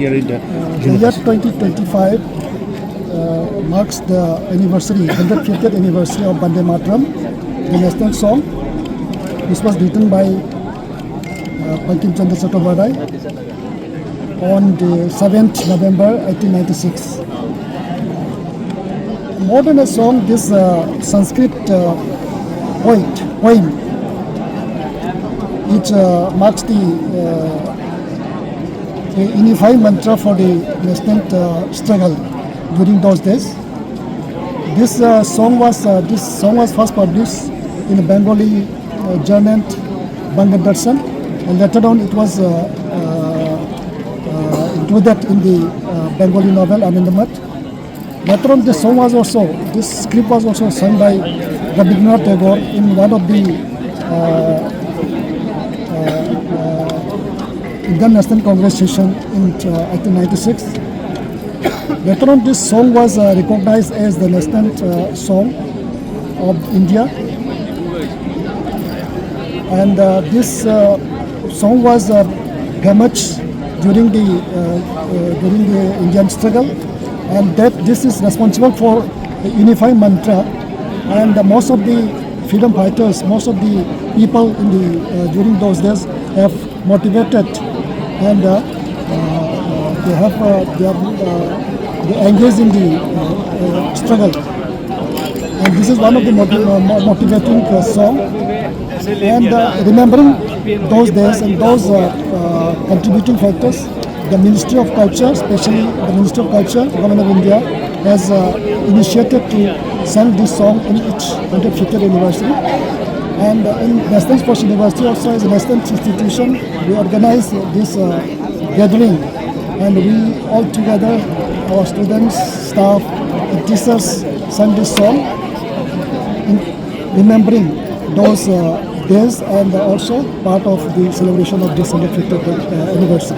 here in the The year 2025 marks the anniversary, 150th anniversary of Vande Mataram, the national song. This was written by on the 7th November 1896. More than a song, this Sanskrit poem, which marks the unifying mantra for the national struggle during those days. This song was first published in a Bengali journal, Vande Mataram, and later on it was included in the Bengali novel Enhancement. Later on, this script was also sung by Rabindranath Tagore in one of the Indian National Congress session in 1896. Later on, this song was recognized as the national song of India, and this song was famous during the Indian struggle, and that this is responsible for the unifying mantra, and most of the freedom fighters, most of the people in the during those days have motivated, and they engaged in the struggle, and this is one of the motivating song. And remembering those days and those contributing factors, the Ministry of Culture, especially the Ministry of Culture, Government of India, has initiated to sing this song in its 150th anniversary. And in National Sports University also, as a national institution, we organize this gathering, and we all together, our students, staff, and teachers, sing this song in remembering those days, and also part of the celebration of this 150th anniversary.